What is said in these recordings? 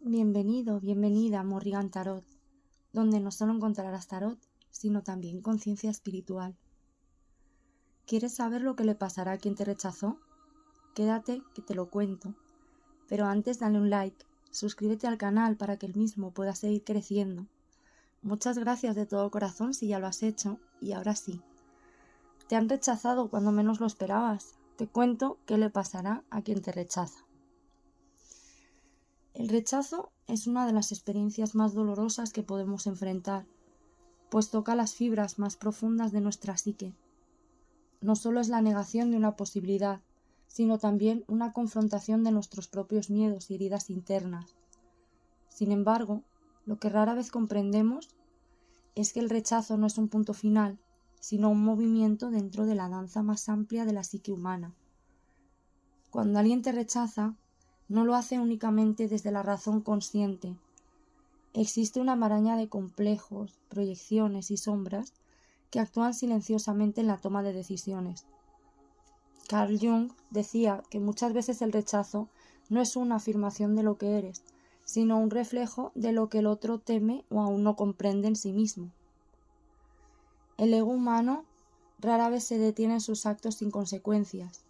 Bienvenido, bienvenida a Morrigan Tarot, donde no solo encontrarás tarot, sino también conciencia espiritual. ¿Quieres saber lo que le pasará a quien te rechazó? Quédate que te lo cuento. Pero antes dale un like, suscríbete al canal para que el mismo pueda seguir creciendo. Muchas gracias de todo corazón si ya lo has hecho, y ahora sí. Te han rechazado cuando menos lo esperabas. Te cuento qué le pasará a quien te rechaza. El rechazo es una de las experiencias más dolorosas que podemos enfrentar, pues toca las fibras más profundas de nuestra psique. No solo es la negación de una posibilidad, sino también una confrontación de nuestros propios miedos y heridas internas. Sin embargo, lo que rara vez comprendemos es que el rechazo no es un punto final, sino un movimiento dentro de la danza más amplia de la psique humana. Cuando alguien te rechaza, no lo hace únicamente desde la razón consciente. Existe una maraña de complejos, proyecciones y sombras que actúan silenciosamente en la toma de decisiones. Carl Jung decía que muchas veces el rechazo no es una afirmación de lo que eres, sino un reflejo de lo que el otro teme o aún no comprende en sí mismo. El ego humano rara vez se detiene en sus actos sin consecuencias.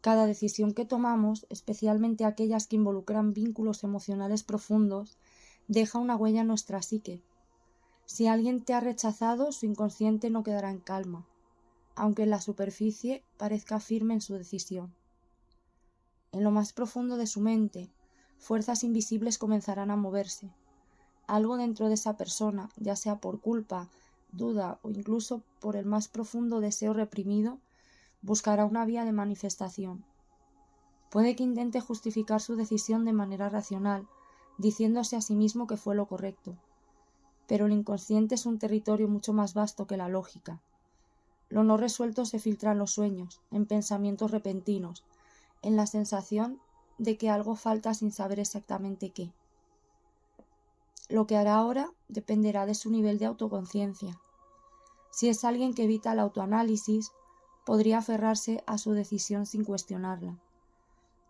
Cada decisión que tomamos, especialmente aquellas que involucran vínculos emocionales profundos, deja una huella en nuestra psique. Si alguien te ha rechazado, su inconsciente no quedará en calma, aunque en la superficie parezca firme en su decisión. En lo más profundo de su mente, fuerzas invisibles comenzarán a moverse. Algo dentro de esa persona, ya sea por culpa, duda o incluso por el más profundo deseo reprimido, buscará una vía de manifestación. Puede que intente justificar su decisión de manera racional, diciéndose a sí mismo que fue lo correcto. Pero el inconsciente es un territorio mucho más vasto que la lógica. Lo no resuelto se filtra en los sueños, en pensamientos repentinos, en la sensación de que algo falta sin saber exactamente qué. Lo que hará ahora dependerá de su nivel de autoconciencia. Si es alguien que evita el autoanálisis, podría aferrarse a su decisión sin cuestionarla.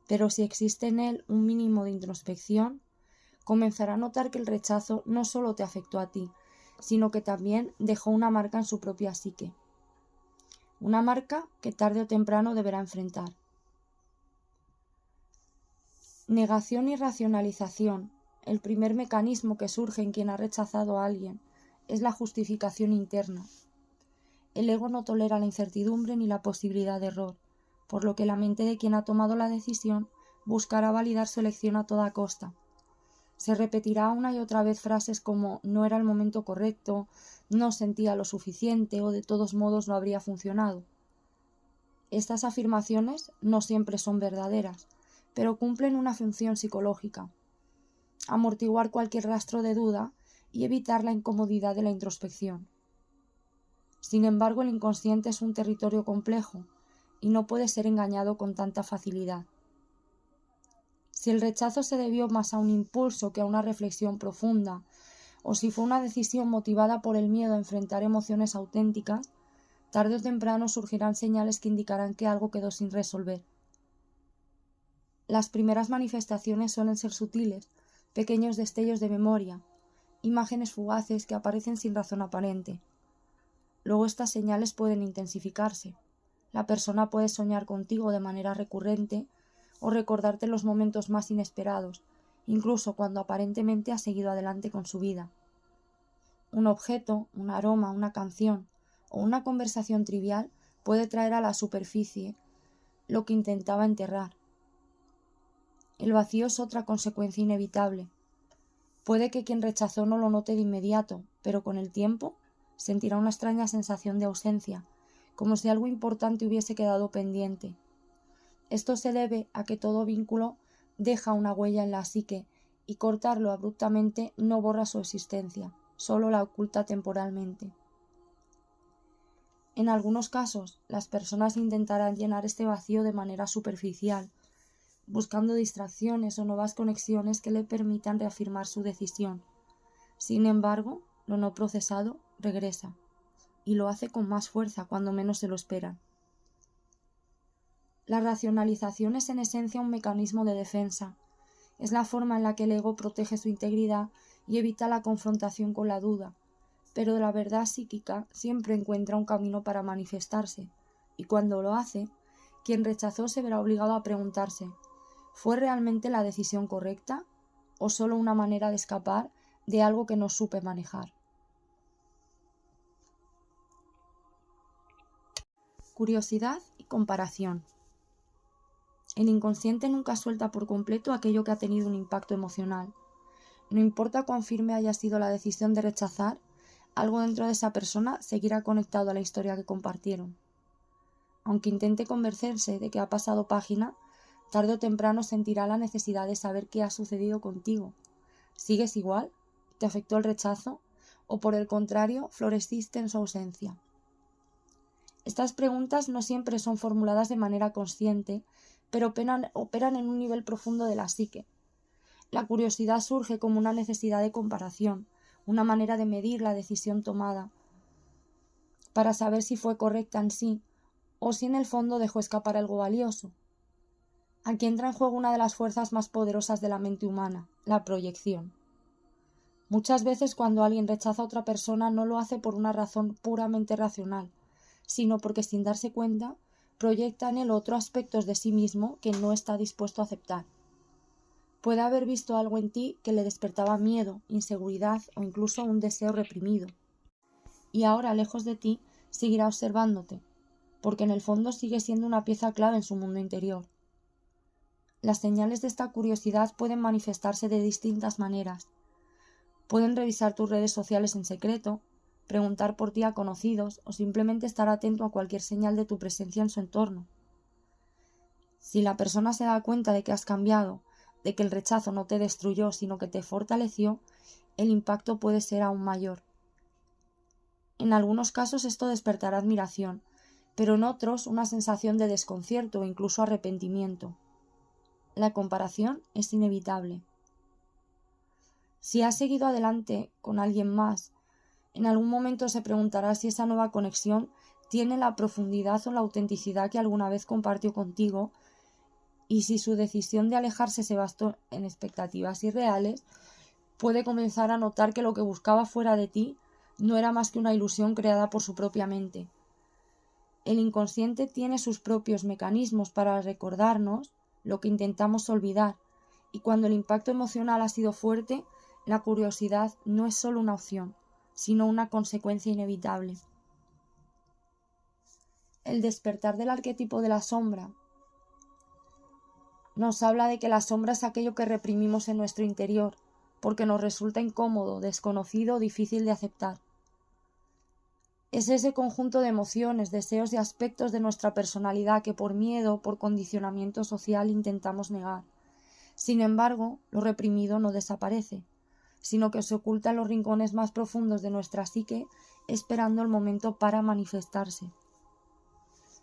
Pero si existe en él un mínimo de introspección, comenzará a notar que el rechazo no solo te afectó a ti, sino que también dejó una marca en su propia psique. Una marca que tarde o temprano deberá enfrentar. Negación y racionalización. El primer mecanismo que surge en quien ha rechazado a alguien es la justificación interna. El ego no tolera la incertidumbre ni la posibilidad de error, por lo que la mente de quien ha tomado la decisión buscará validar su elección a toda costa. Se repetirá una y otra vez frases como no era el momento correcto, no sentía lo suficiente o de todos modos no habría funcionado. Estas afirmaciones no siempre son verdaderas, pero cumplen una función psicológica: amortiguar cualquier rastro de duda y evitar la incomodidad de la introspección. Sin embargo, el inconsciente es un territorio complejo y no puede ser engañado con tanta facilidad. Si el rechazo se debió más a un impulso que a una reflexión profunda, o si fue una decisión motivada por el miedo a enfrentar emociones auténticas, tarde o temprano surgirán señales que indicarán que algo quedó sin resolver. Las primeras manifestaciones suelen ser sutiles, pequeños destellos de memoria, imágenes fugaces que aparecen sin razón aparente. Luego estas señales pueden intensificarse. La persona puede soñar contigo de manera recurrente o recordarte los momentos más inesperados, incluso cuando aparentemente ha seguido adelante con su vida. Un objeto, un aroma, una canción o una conversación trivial puede traer a la superficie lo que intentaba enterrar. El vacío es otra consecuencia inevitable. Puede que quien rechazó no lo note de inmediato, pero con el tiempo sentirá una extraña sensación de ausencia, como si algo importante hubiese quedado pendiente. Esto se debe a que todo vínculo deja una huella en la psique y cortarlo abruptamente no borra su existencia, solo la oculta temporalmente. En algunos casos, las personas intentarán llenar este vacío de manera superficial, buscando distracciones o nuevas conexiones que le permitan reafirmar su decisión. Sin embargo, lo no procesado regresa, y lo hace con más fuerza cuando menos se lo esperan. La racionalización es en esencia un mecanismo de defensa, Es la forma en la que el ego protege su integridad y evita la confrontación con la duda, pero la verdad psíquica siempre encuentra un camino para manifestarse, y cuando lo hace, quien rechazó se verá obligado a preguntarse: ¿fue realmente la decisión correcta o solo una manera de escapar de algo que no supe manejar? Curiosidad y comparación. El inconsciente nunca suelta por completo aquello que ha tenido un impacto emocional. No importa cuán firme haya sido la decisión de rechazar, algo dentro de esa persona seguirá conectado a la historia que compartieron. Aunque intente convencerse de que ha pasado página, tarde o temprano sentirá la necesidad de saber qué ha sucedido contigo. ¿Sigues igual? ¿Te afectó el rechazo? ¿O por el contrario, floreciste en su ausencia? Estas preguntas no siempre son formuladas de manera consciente, pero operan en un nivel profundo de la psique. La curiosidad surge como una necesidad de comparación, una manera de medir la decisión tomada, para saber si fue correcta en sí, o si en el fondo dejó escapar algo valioso. Aquí entra en juego una de las fuerzas más poderosas de la mente humana, la proyección. Muchas veces cuando alguien rechaza a otra persona no lo hace por una razón puramente racional, sino porque sin darse cuenta proyecta en el otro aspectos de sí mismo que no está dispuesto a aceptar. Puede haber visto algo en ti que le despertaba miedo, inseguridad o incluso un deseo reprimido. Y ahora, lejos de ti, seguirá observándote, porque en el fondo sigue siendo una pieza clave en su mundo interior. Las señales de esta curiosidad pueden manifestarse de distintas maneras. Pueden revisar tus redes sociales en secreto, preguntar por ti a conocidos o simplemente estar atento a cualquier señal de tu presencia en su entorno. Si la persona se da cuenta de que has cambiado, de que el rechazo no te destruyó sino que te fortaleció, el impacto puede ser aún mayor. En algunos casos esto despertará admiración, pero en otros una sensación de desconcierto o incluso arrepentimiento. La comparación es inevitable. Si has seguido adelante con alguien más, en algún momento se preguntará si esa nueva conexión tiene la profundidad o la autenticidad que alguna vez compartió contigo, y si su decisión de alejarse se basó en expectativas irreales, puede comenzar a notar que lo que buscaba fuera de ti no era más que una ilusión creada por su propia mente. El inconsciente tiene sus propios mecanismos para recordarnos lo que intentamos olvidar, y cuando el impacto emocional ha sido fuerte, la curiosidad no es solo una opción, sino una consecuencia inevitable. El despertar del arquetipo de la sombra nos habla de que la sombra es aquello que reprimimos en nuestro interior, porque nos resulta incómodo, desconocido o difícil de aceptar. Es ese conjunto de emociones, deseos y aspectos de nuestra personalidad que por miedo, por condicionamiento social intentamos negar. Sin embargo, lo reprimido no desaparece, sino que se oculta en los rincones más profundos de nuestra psique, esperando el momento para manifestarse.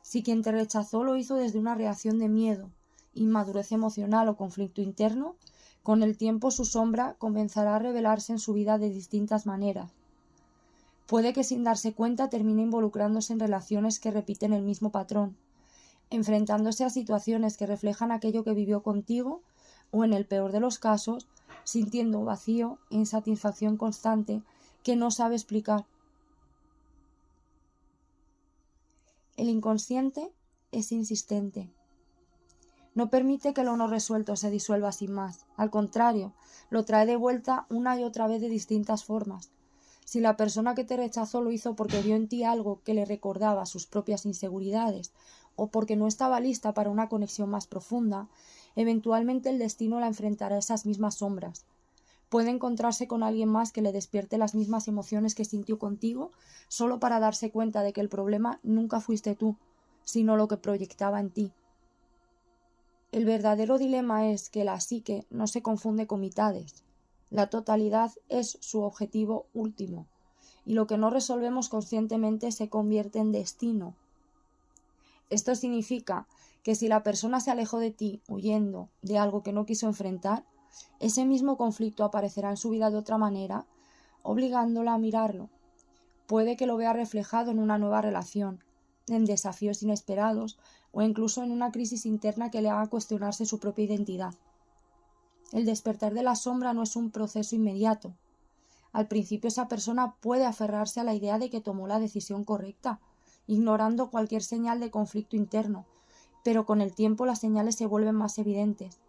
Si quien te rechazó lo hizo desde una reacción de miedo, inmadurez emocional o conflicto interno, con el tiempo su sombra comenzará a revelarse en su vida de distintas maneras. Puede que sin darse cuenta termine involucrándose en relaciones que repiten el mismo patrón, enfrentándose a situaciones que reflejan aquello que vivió contigo o, en el peor de los casos, sintiendo vacío e insatisfacción constante que no sabe explicar. El inconsciente es insistente. No permite que lo no resuelto se disuelva sin más. Al contrario, lo trae de vuelta una y otra vez de distintas formas. Si la persona que te rechazó lo hizo porque vio en ti algo que le recordaba sus propias inseguridades o porque no estaba lista para una conexión más profunda, eventualmente el destino la enfrentará a esas mismas sombras. Puede encontrarse con alguien más que le despierte las mismas emociones que sintió contigo, solo para darse cuenta de que el problema nunca fuiste tú, sino lo que proyectaba en ti. El verdadero dilema es que la psique no se confunde con mitades. La totalidad es su objetivo último, y lo que no resolvemos conscientemente se convierte en destino. Esto significa que si la persona se alejó de ti huyendo de algo que no quiso enfrentar, ese mismo conflicto aparecerá en su vida de otra manera, obligándola a mirarlo. Puede que lo vea reflejado en una nueva relación, en desafíos inesperados o incluso en una crisis interna que le haga cuestionarse su propia identidad. El despertar de la sombra no es un proceso inmediato. Al principio esa persona puede aferrarse a la idea de que tomó la decisión correcta, ignorando cualquier señal de conflicto interno, pero con el tiempo las señales se vuelven más evidentes.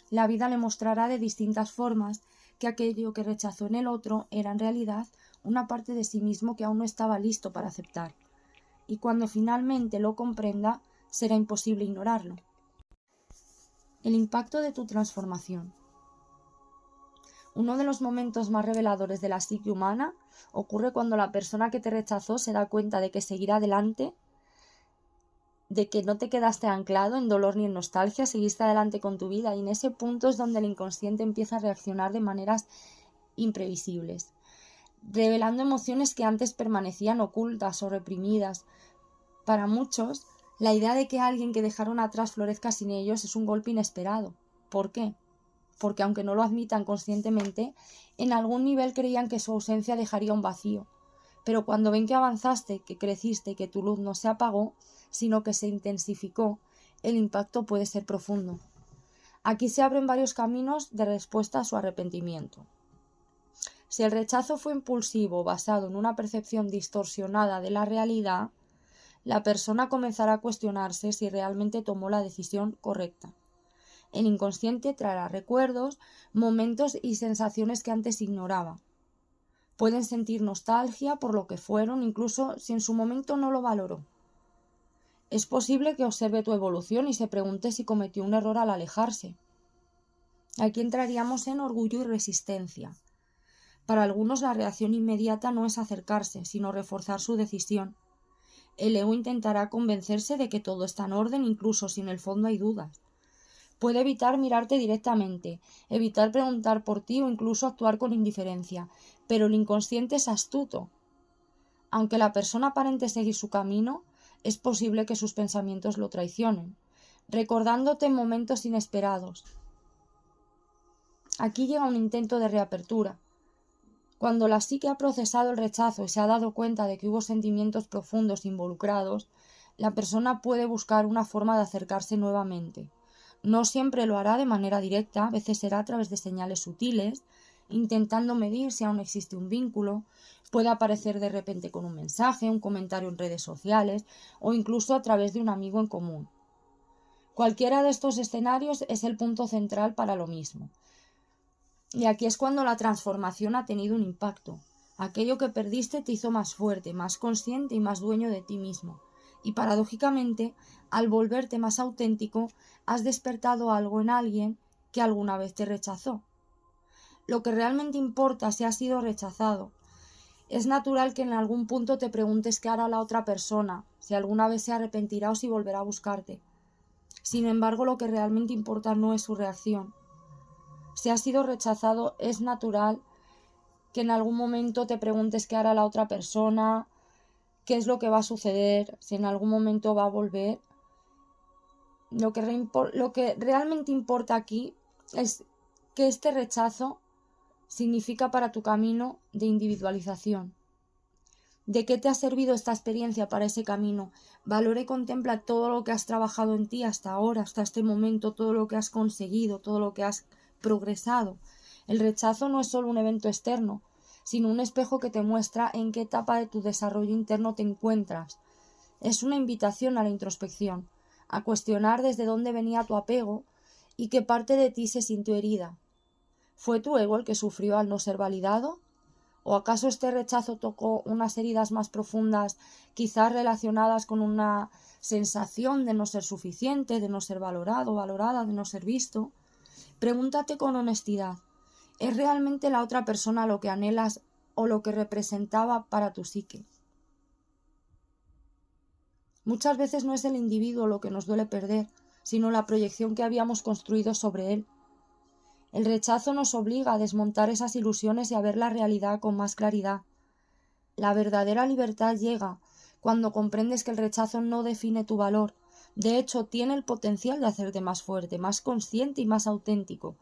La vida le mostrará de distintas formas que aquello que rechazó en el otro era en realidad una parte de sí mismo que aún no estaba listo para aceptar, y cuando finalmente lo comprenda, será imposible ignorarlo. El impacto de tu transformación. Uno de los momentos más reveladores de la psique humana ocurre cuando la persona que te rechazó se da cuenta de que seguir adelante, de que no te quedaste anclado en dolor ni en nostalgia, seguiste adelante con tu vida, y en ese punto es donde el inconsciente empieza a reaccionar de maneras imprevisibles, revelando emociones que antes permanecían ocultas o reprimidas. Para muchos, la idea de que alguien que dejaron atrás florezca sin ellos es un golpe inesperado. ¿Por qué? Porque aunque no lo admitan conscientemente, en algún nivel creían que su ausencia dejaría un vacío. Pero cuando ven que avanzaste, que creciste y que tu luz no se apagó, sino que se intensificó, el impacto puede ser profundo. Aquí se abren varios caminos de respuesta a su arrepentimiento. Si el rechazo fue impulsivo, basado en una percepción distorsionada de la realidad, la persona comenzará a cuestionarse si realmente tomó la decisión correcta. El inconsciente traerá recuerdos, momentos y sensaciones que antes ignoraba. Pueden sentir nostalgia por lo que fueron, incluso si en su momento no lo valoró. Es posible que observe tu evolución y se pregunte si cometió un error al alejarse. Aquí entraríamos en orgullo y resistencia. Para algunos la reacción inmediata no es acercarse, sino reforzar su decisión. El ego intentará convencerse de que todo está en orden, incluso si en el fondo hay dudas. Puede evitar mirarte directamente, evitar preguntar por ti o incluso actuar con indiferencia, pero el inconsciente es astuto. Aunque la persona aparente seguir su camino, es posible que sus pensamientos lo traicionen, recordándote momentos inesperados. Aquí llega un intento de reapertura. Cuando la psique ha procesado el rechazo y se ha dado cuenta de que hubo sentimientos profundos involucrados, la persona puede buscar una forma de acercarse nuevamente. No siempre lo hará de manera directa, a veces será a través de señales sutiles, intentando medir si aún existe un vínculo. Puede aparecer de repente con un mensaje, un comentario en redes sociales o incluso a través de un amigo en común. Cualquiera de estos escenarios es el punto central para lo mismo. Y aquí es cuando la transformación ha tenido un impacto. Aquello que perdiste te hizo más fuerte, más consciente y más dueño de ti mismo. Y paradójicamente, al volverte más auténtico, has despertado algo en alguien que alguna vez te rechazó. Lo que realmente importa si has sido rechazado. Es natural que en algún punto te preguntes qué hará la otra persona, si alguna vez se arrepentirá o si volverá a buscarte. Sin embargo, lo que realmente importa no es su reacción. Si has sido rechazado, es natural que en algún momento te preguntes qué hará la otra persona, qué es lo que va a suceder, si en algún momento va a volver. Lo que realmente importa aquí es que este rechazo significa para tu camino de individualización. ¿De qué te ha servido esta experiencia para ese camino? Valora y contempla todo lo que has trabajado en ti hasta ahora, hasta este momento, todo lo que has conseguido, todo lo que has progresado. El rechazo no es solo un evento externo, sino un espejo que te muestra en qué etapa de tu desarrollo interno te encuentras. Es una invitación a la introspección, a cuestionar desde dónde venía tu apego y qué parte de ti se sintió herida. ¿Fue tu ego el que sufrió al no ser validado? ¿O acaso este rechazo tocó unas heridas más profundas, quizás relacionadas con una sensación de no ser suficiente, de no ser valorado, valorada, de no ser visto? Pregúntate con honestidad, ¿es realmente la otra persona lo que anhelas o lo que representaba para tu psique? Muchas veces no es el individuo lo que nos duele perder, sino la proyección que habíamos construido sobre él. El rechazo nos obliga a desmontar esas ilusiones y a ver la realidad con más claridad. La verdadera libertad llega cuando comprendes que el rechazo no define tu valor. De hecho, tiene el potencial de hacerte más fuerte, más consciente y más auténtico.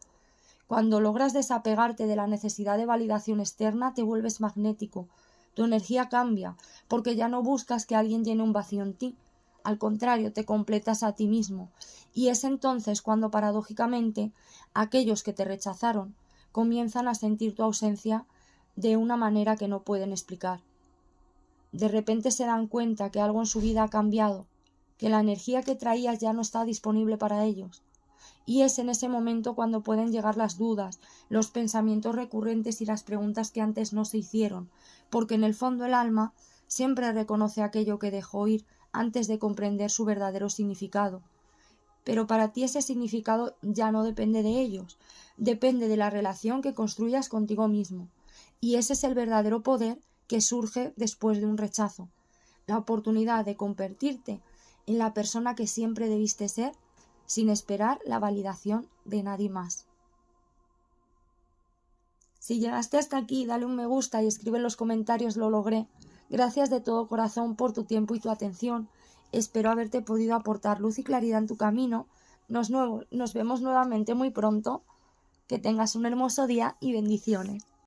Cuando logras desapegarte de la necesidad de validación externa, te vuelves magnético. Tu energía cambia, porque ya no buscas que alguien llene un vacío en ti. al contrario, te completas a ti mismo. Y es entonces cuando paradójicamente aquellos que te rechazaron comienzan a sentir tu ausencia de una manera que no pueden explicar. De repente se dan cuenta que algo en su vida ha cambiado, que la energía que traías ya no está disponible para ellos. Y es en ese momento cuando pueden llegar las dudas, los pensamientos recurrentes y las preguntas que antes no se hicieron, porque en el fondo el alma siempre reconoce aquello que dejó ir antes de comprender su verdadero significado. Pero para ti ese significado ya no depende de ellos, depende de la relación que construyas contigo mismo. Y ese es el verdadero poder que surge después de un rechazo, la oportunidad de convertirte en la persona que siempre debiste ser, sin esperar la validación de nadie más. Si llegaste hasta aquí, dale un me gusta y escribe en los comentarios "lo logré". Gracias de todo corazón por tu tiempo y tu atención. Espero haberte podido aportar luz y claridad en tu camino. Nos vemos nuevamente muy pronto. Que tengas un hermoso día y bendiciones.